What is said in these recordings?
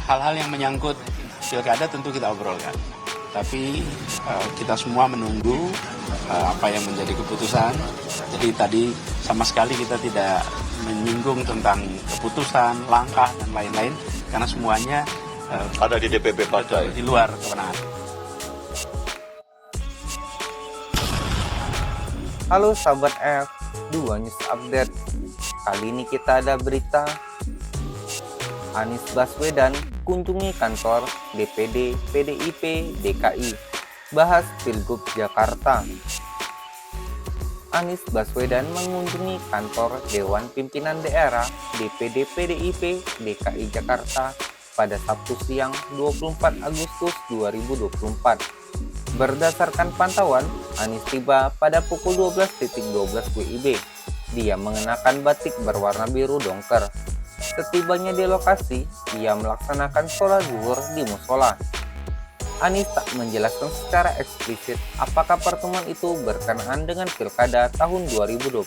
hal-hal yang menyangkut pilkada tentu kita obrolkan. Tapi kita semua menunggu apa yang menjadi keputusan. Jadi tadi sama sekali kita tidak menyinggung tentang keputusan, langkah, dan lain-lain. Karena semuanya ada di DPP partai. Di luar kewenangan. Halo sahabat F2 News Update. Kali ini kita ada berita Anies Baswedan kunjungi kantor DPD PDIP DKI, bahas Pilgub Jakarta. Anies Baswedan mengunjungi kantor Dewan Pimpinan Daerah DPD PDIP DKI Jakarta pada Sabtu siang 24 Agustus 2024. Berdasarkan pantauan, Anies tiba pada pukul 12.12 WIB. Dia mengenakan batik berwarna biru dongker. Setibanya di lokasi, ia melaksanakan sholat zuhur di musola. Anies tak menjelaskan secara eksplisit apakah pertemuan itu berkenaan dengan pilkada tahun 2024.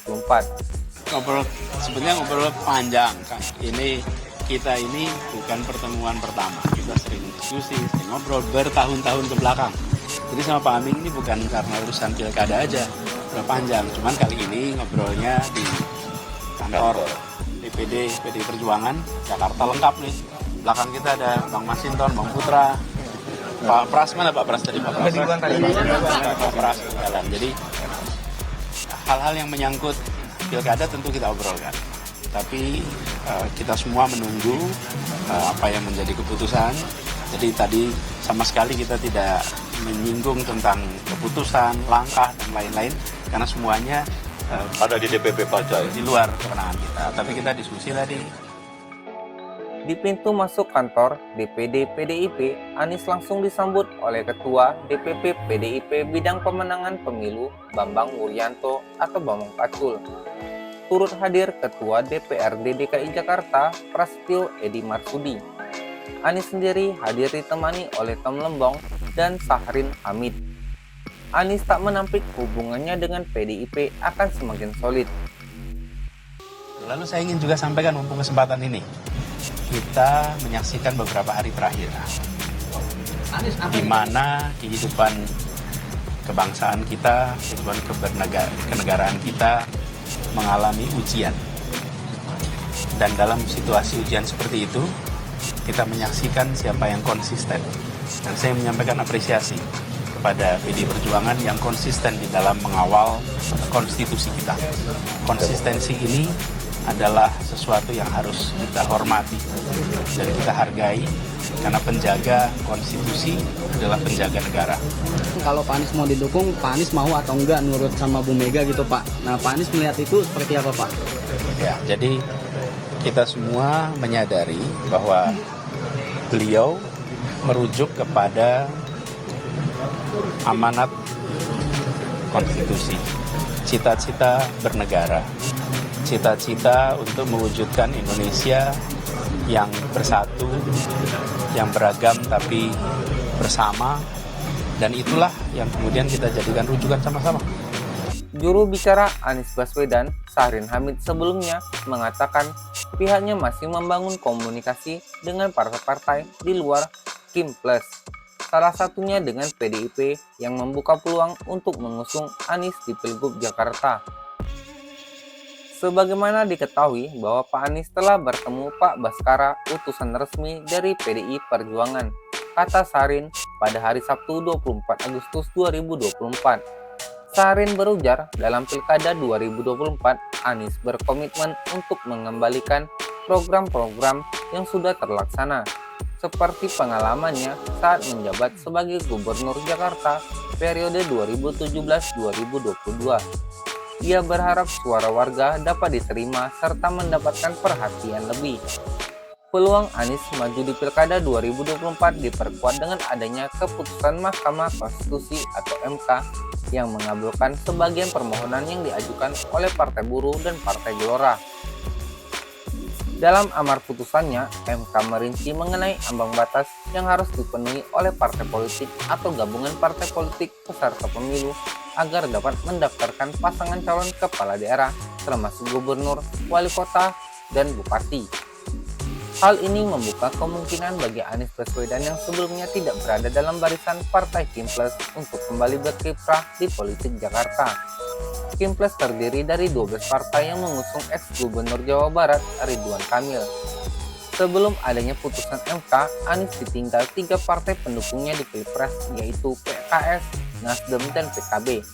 Sebenarnya ngobrol panjang kan. Kita ini bukan pertemuan pertama. Kita sering diskusi, sering ngobrol bertahun-tahun ke belakang. Jadi sama Pak Amin ini bukan karena urusan pilkada aja, udah panjang. Cuman kali ini ngobrolnya di kantor DPD PDI Perjuangan Jakarta, lengkap nih. Belakang kita ada Bang Masinton, Bang Putra, Pak Pras, mana Pak Pras tadi? Pak Pras jalan. Jadi hal-hal yang menyangkut pilkada tentu kita obrolkan. Tapi kita semua menunggu apa yang menjadi keputusan. Jadi tadi sama sekali kita tidak menyinggung tentang keputusan, langkah, dan lain-lain. Karena semuanya ada di DPP partai. Di luar kewenangan kita. Tapi kita diskusi tadi. Di pintu masuk kantor DPD PDIP, Anies langsung disambut oleh Ketua DPP PDIP Bidang Pemenangan Pemilu Bambang Wuryanto atau Bambang Pacul. Turut hadir Ketua DPRD DKI Jakarta Prasetyo Edi Marsudi. Anies sendiri hadir ditemani oleh Tom Lembong dan Sahrin Hamid. Anies tak menampik hubungannya dengan PDIP akan semakin solid. Lalu saya ingin juga sampaikan mumpung kesempatan ini, kita menyaksikan beberapa hari terakhir di mana kehidupan kebangsaan kita, kehidupan kenegaraan kita mengalami ujian. Dan dalam situasi ujian seperti itu, kita menyaksikan siapa yang konsisten. Dan saya menyampaikan apresiasi kepada PDI Perjuangan yang konsisten di dalam mengawal konstitusi kita. Konsistensi ini adalah sesuatu yang harus kita hormati dan kita hargai, karena penjaga konstitusi adalah penjaga negara. Kalau Pak Anies mau didukung, Pak Anies mau atau enggak nurut sama Bu Mega gitu Pak. Nah Pak Anies melihat itu seperti apa Pak? Ya, jadi kita semua menyadari bahwa beliau merujuk kepada amanat konstitusi, cita-cita bernegara, cita-cita untuk mewujudkan Indonesia yang bersatu, yang beragam tapi bersama, dan itulah yang kemudian kita jadikan rujukan sama-sama. Juru bicara Anies Baswedan, Sahrin Hamid sebelumnya mengatakan pihaknya masih membangun komunikasi dengan partai-partai di luar Kim Plus. Salah satunya dengan PDIP yang membuka peluang untuk mengusung Anies di Pilgub Jakarta. Sebagaimana diketahui bahwa Pak Anies telah bertemu Pak Baskara, utusan resmi dari PDI Perjuangan, kata Sahrin pada hari Sabtu 24 Agustus 2024. Sahrin berujar, dalam Pilkada 2024, Anies berkomitmen untuk mengembalikan program-program yang sudah terlaksana, seperti pengalamannya saat menjabat sebagai Gubernur Jakarta periode 2017-2022. Ia berharap suara warga dapat diterima serta mendapatkan perhatian lebih. Peluang Anies maju di Pilkada 2024 diperkuat dengan adanya keputusan Mahkamah Konstitusi atau MK yang mengabulkan sebagian permohonan yang diajukan oleh Partai Buruh dan Partai Gelora. Dalam amar putusannya, MK merinci mengenai ambang batas yang harus dipenuhi oleh partai politik atau gabungan partai politik peserta pemilu agar dapat mendaftarkan pasangan calon kepala daerah termasuk gubernur, wali kota, dan bupati. Hal ini membuka kemungkinan bagi Anies Baswedan yang sebelumnya tidak berada dalam barisan Partai Kimples untuk kembali berkiprah di politik Jakarta. Kimples terdiri dari 12 partai yang mengusung ex-gubernur Jawa Barat Ridwan Kamil. Sebelum adanya putusan MK, Anies ditinggal 3 partai pendukungnya di Pilpres, yaitu PKS, Nasdem, dan PKB.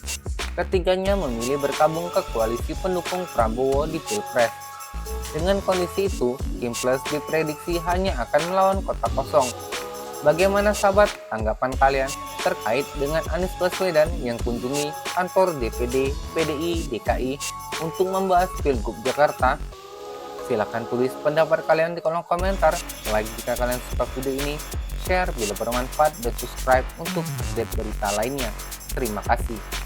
Ketiganya memilih bergabung ke koalisi pendukung Prabowo di Pilpres. Dengan kondisi itu, Kimples diprediksi hanya akan melawan kota kosong. Bagaimana sahabat tanggapan kalian terkait dengan Anies Baswedan yang kunjungi kantor DPD PDI DKI untuk membahas Pilgub Jakarta? Silahkan tulis pendapat kalian di kolom komentar, like jika kalian suka video ini, share bila bermanfaat, dan subscribe untuk update berita lainnya. Terima kasih.